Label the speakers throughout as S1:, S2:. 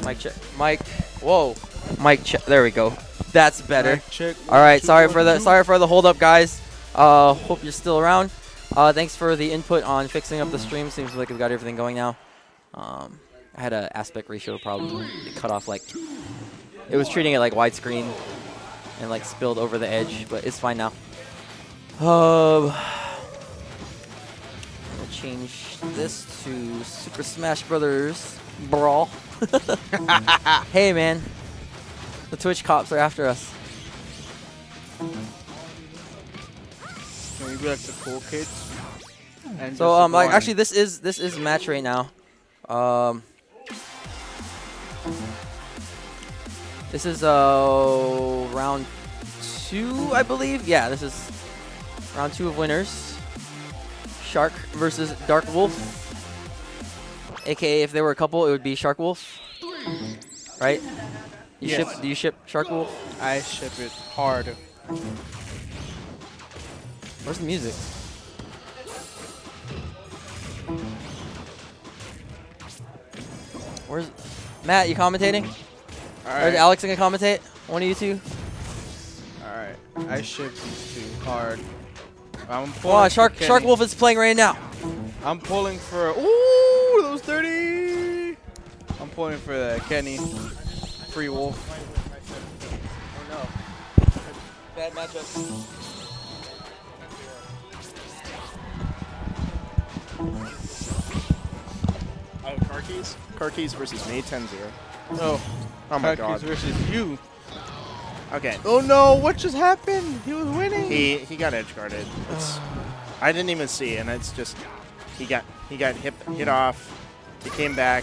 S1: Mic check. Mic. Whoa. Mic check. There we go. That's better.
S2: Check.
S1: All right. Sorry for the hold up, guys. Hope you're still around. Thanks for the input on fixing up the stream. Seems like we've got everything going now. I had an aspect ratio problem. It cut off like it was treating it like widescreen and like spilled over the edge, but it's fine now. I'm gonna change this to Super Smash Brothers Brawl. Hey man, the Twitch cops are after us.
S2: Can we be like the cool kids? And
S1: So like actually this is match right now. This is round 2, I believe. Yeah, this is round 2 of winners. Shark versus DarkWolf. AKA, if there were a couple, it would be Sharkwolf. Right?
S2: Yes.
S1: Do you ship Sharkwolf?
S2: I ship it hard.
S1: Where's the music? Where's Matt? You commentating?
S2: All
S1: Or
S2: right.
S1: is Alex gonna commentate? One of you two?
S2: All right. I ship these two hard. I'm
S1: Come on,
S2: pulling for Kenny.
S1: Sharkwolf is playing right now.
S2: I'm pulling for. Ooh, those 30. I'm pulling for the Kenny. Free Wolf.
S1: Oh no. Bad matchup.
S3: Oh, car keys versus me, 10-0.
S2: Oh,
S3: Oh my
S2: Cookies
S3: god.
S2: versus you.
S3: Okay.
S2: Oh no, what just happened? He was winning.
S3: He got edge guarded. I didn't even see, and it's just he got hit off. He came back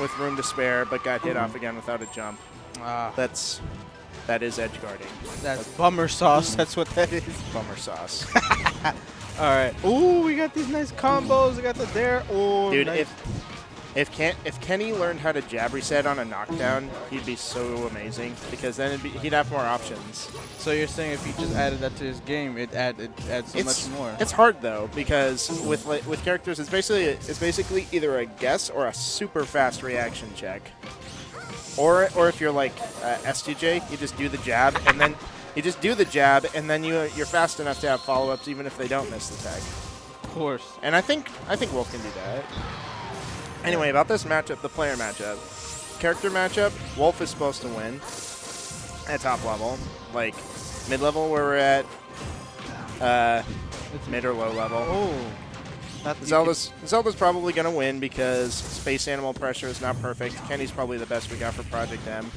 S3: with room to spare, but got hit off again without a jump. That is edge guarding.
S2: That's bummer sauce. That's what that is.
S3: Bummer sauce.
S2: All right. Ooh, we got these nice combos. We got the there. Oh,
S3: Dude,
S2: nice.
S3: if Kenny learned how to jab reset on a knockdown, he'd be so amazing because then he'd have more options.
S2: So you're saying if he just added that to his game, it adds so much more.
S3: It's hard though because with characters, it's basically either a guess or a super fast reaction check, or if you're like S2J, you just do the jab and then you're fast enough to have follow-ups even if they don't miss the tag.
S2: Of course.
S3: And I think Wolf can do that. Anyway, about this matchup, the player matchup. Character matchup, Wolf is supposed to win at top level. Like, mid-level where we're at, mid or low level.
S2: Oh.
S3: Zelda's probably going to win because Space Animal pressure is not perfect. Kenny's probably the best we got for Project M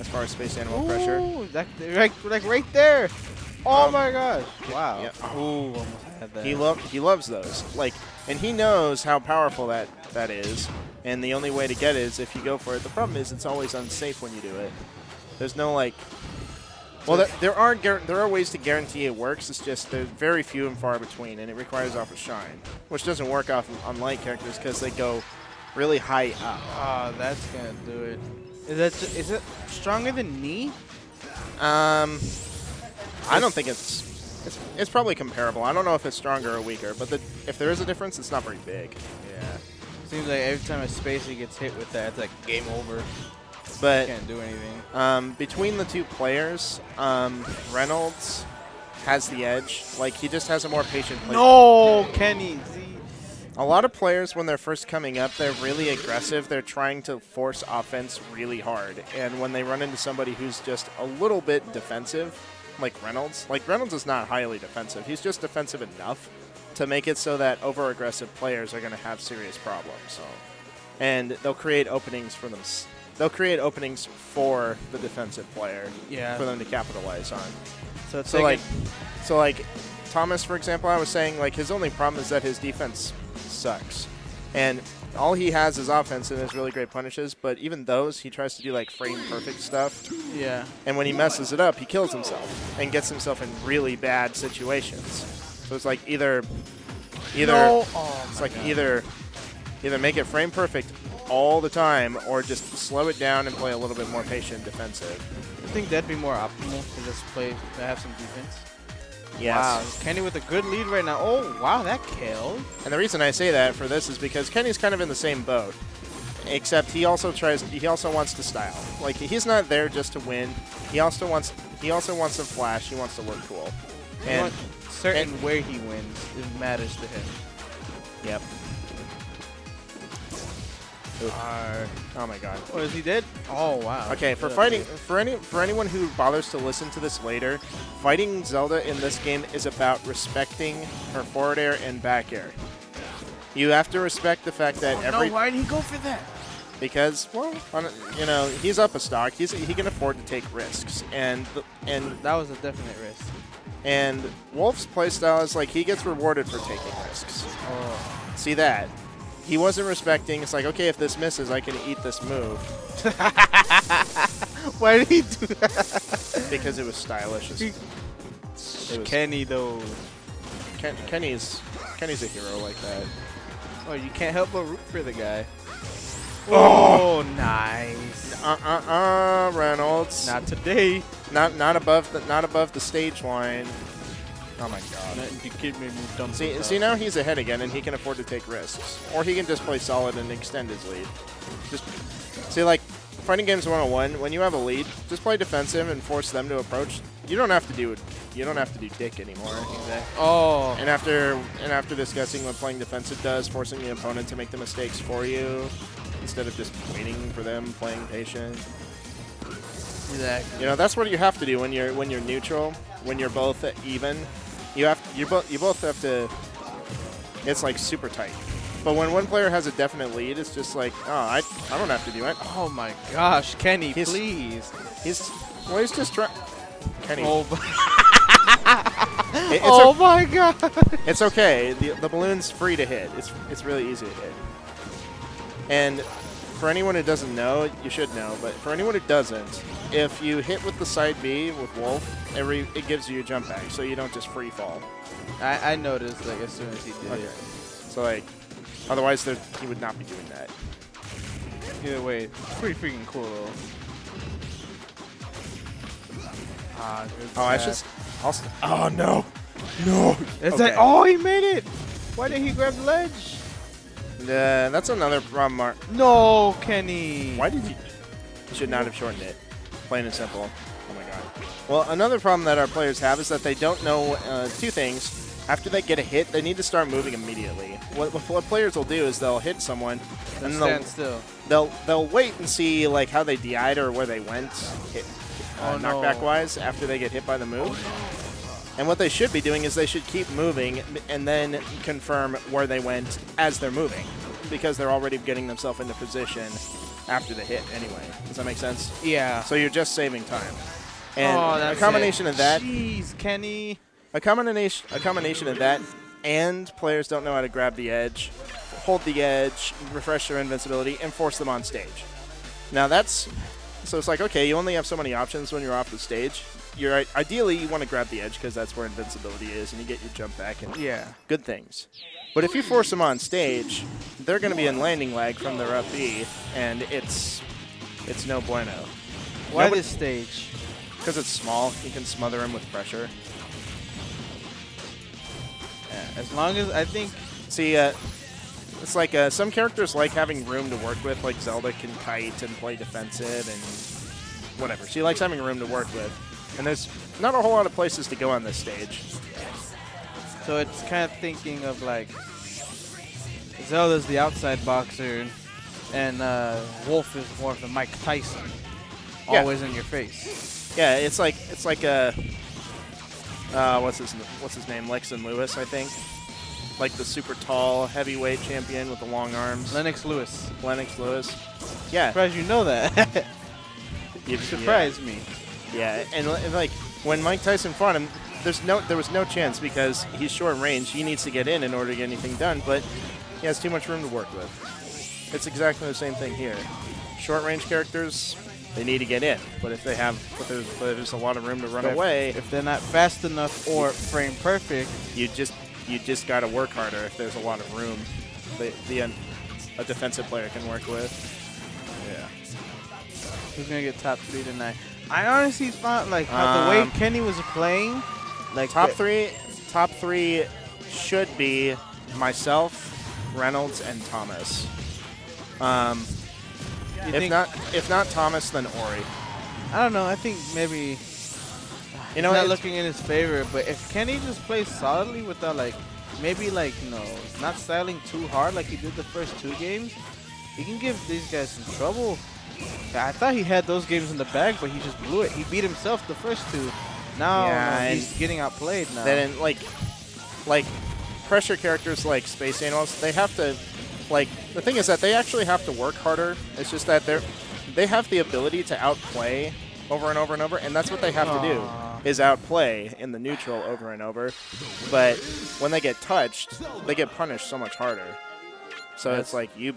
S3: as far as Space Animal pressure.
S2: Like right there. Oh my gosh. Wow.
S3: Yeah.
S2: Ooh, almost had that.
S3: He loves those. Like, and he knows how powerful that is. And the only way to get it is if you go for it. The problem is it's always unsafe when you do it. There's no like. Well, there are ways to guarantee it works. It's just there's very few and far between, and it requires off a shine, which doesn't work off on light characters because they go really high up.
S2: Oh, that's gonna do it. Is it stronger than me?
S3: I don't think it's probably comparable. I don't know if it's stronger or weaker, but if there is a difference, it's not very big.
S2: Yeah. Seems like every time a Spacey gets hit with that, it's like game over.
S3: But
S2: Can't do anything.
S3: between the two players, Reynolds has the edge. Like, he just has a more patient play.
S2: No, Kenny.
S3: A lot of players, when they're first coming up, they're really aggressive. They're trying to force offense really hard. And when they run into somebody who's just a little bit defensive, like Reynolds is not highly defensive. He's just defensive enough to make it so that over-aggressive players are going to have serious problems. And they'll create openings for them. They'll create openings for the defensive player for them to capitalize on. So like Thomas, for example, I was saying like his only problem is that his defense sucks. And all he has is offense and his really great punishes, but even those, he tries to do like frame perfect stuff.
S2: Yeah.
S3: And when he messes it up, he kills himself and gets himself in really bad situations. So it's like either make it frame perfect all the time or just slow it down and play a little bit more patient defensive.
S2: think that'd be more optimal to just play to have some defense?
S3: Yes.
S2: Wow, Kenny with a good lead right now. Oh, wow, that killed.
S3: And the reason I say that for this is because Kenny's kind of in the same boat, except he also wants to style. Like, he's not there just to win. He also wants to flash. He wants to look cool. And
S2: certain where he wins, it matters to him.
S3: Yep. Oh my god.
S2: Oh, is he dead? Oh wow.
S3: Okay, for anyone who bothers to listen to this later, fighting Zelda in this game is about respecting her forward air and back air. You have to respect the fact that
S2: why did he go for that?
S3: Because, well, you know, he's up a stock. He can afford to take risks, and
S2: that was a definite risk.
S3: And Wolf's playstyle is like he gets rewarded for taking risks.
S2: Oh.
S3: See that? He wasn't respecting. It's like, okay, if this misses, I can eat this move.
S2: Why did he do that?
S3: Because it was stylish. It was
S2: Kenny though.
S3: Kenny's a hero like that.
S2: Oh, you can't help but root for the guy. Oh, nice.
S3: Reynolds.
S2: Not today.
S3: Not above the stage line. Oh my god. See now he's ahead again and he can afford to take risks. Or he can just play solid and extend his lead. See, like fighting games 101, when you have a lead, just play defensive and force them to approach. You don't have to do dick anymore.
S2: Exactly. Oh.
S3: And after discussing what playing defensive does, forcing the opponent to make the mistakes for you instead of just waiting for them, playing patient.
S2: Exactly.
S3: You know, that's what you have to do when you're neutral, when you're both even. You both have to. It's like super tight. But when one player has a definite lead, it's just like, oh, I don't have to do it.
S2: Oh my gosh, Kenny, please.
S3: He's just trying. Kenny.
S2: Oh, oh my god.
S3: It's okay. The balloon's free to hit. It's really easy to hit. And for anyone who doesn't know, you should know, but for anyone who doesn't, if you hit with the side B with Wolf, it gives you a jump back, so you don't just free fall.
S2: I noticed like as soon as he did it.
S3: So like, otherwise he would not be doing that.
S2: Either way, pretty freaking cool though.
S3: Oh no, no!
S2: It's like, oh, he made it. Why did he grab the ledge?
S3: That's another problem, Mark.
S2: No, Kenny.
S3: Why did you? You should not have shortened it. Plain and simple. Oh my god. Well, another problem that our players have is that they don't know two things. After they get a hit, they need to start moving immediately. What players will do is they'll hit someone, and
S2: stand still.
S3: They'll wait and see like how they DI'd or where they went, knockback wise, after they get hit by the move. And what they should be doing is they should keep moving and then confirm where they went as they're moving, because they're already getting themselves into position after the hit anyway. Does that make sense?
S2: Yeah.
S3: So you're just saving time. And a combination of that.
S2: Jeez, Kenny.
S3: A combination of that, and players don't know how to grab the edge, hold the edge, refresh their invincibility, and force them on stage. Now so it's like, okay, you only have so many options when you're off the stage. Ideally, you want to grab the edge because that's where invincibility is, and you get your jump back and good things. But if you force them on stage, they're going to be in landing lag from their up B, and it's no bueno.
S2: Why this stage?
S3: Because it's small. You can smother them with pressure.
S2: Yeah, as long as I think.
S3: See, it's like some characters like having room to work with, like Zelda can kite and play defensive and whatever. She likes having room to work with. And there's not a whole lot of places to go on this stage.
S2: So it's kind of thinking of like Zelda's the outside boxer, and Wolf is more of the Mike Tyson, always in your face.
S3: Yeah, it's like what's his name? Lexon Lewis, I think. Like the super tall heavyweight champion with the long arms.
S2: Lennox Lewis.
S3: Yeah.
S2: Surprised you know that. You surprised me.
S3: Yeah, and like when Mike Tyson fought him, there was no chance because he's short range. He needs to get in order to get anything done, but he has too much room to work with. It's exactly the same thing here. Short range characters, they need to get in, but if there's a lot of room to run away,
S2: if they're not fast enough or frame perfect,
S3: you just got to work harder. If there's a lot of room, a defensive player can work with.
S2: yeah. Who's gonna get top 3 tonight? I honestly thought like how the way Kenny was playing, like
S3: top three should be myself, Reynolds, and Thomas. If not Thomas, then Ori.
S2: I don't know. I think maybe
S3: You know,
S2: not
S3: it's-
S2: looking in his favor. But if Kenny just plays solidly without like maybe like not styling too hard like he did the first 2 games, he can give these guys some trouble. I thought he had those games in the bag, but he just blew it. He beat himself the first 2. Now
S3: Yeah,
S2: he's getting outplayed now.
S3: then like pressure characters like Space Animals, they have to the thing is that they actually have to work harder. It's just that they have the ability to outplay over and over and over, and that's what they have to do is outplay in the neutral over and over. But when they get touched, they get punished so much harder. So it's like your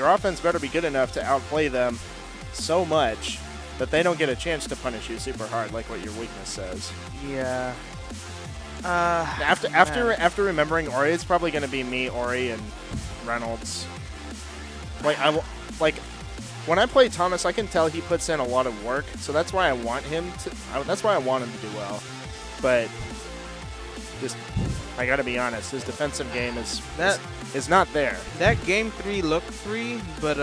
S3: offense better be good enough to outplay them so much that they don't get a chance to punish you super hard, like what your weakness says.
S2: Yeah.
S3: After remembering Ori, it's probably going to be me, Ori, and Reynolds. When I play Thomas, I can tell he puts in a lot of work, so that's why I want him to. That's why I want him to do well. But just, I got to be honest, his defensive game is not there.
S2: That game 3 looked free, but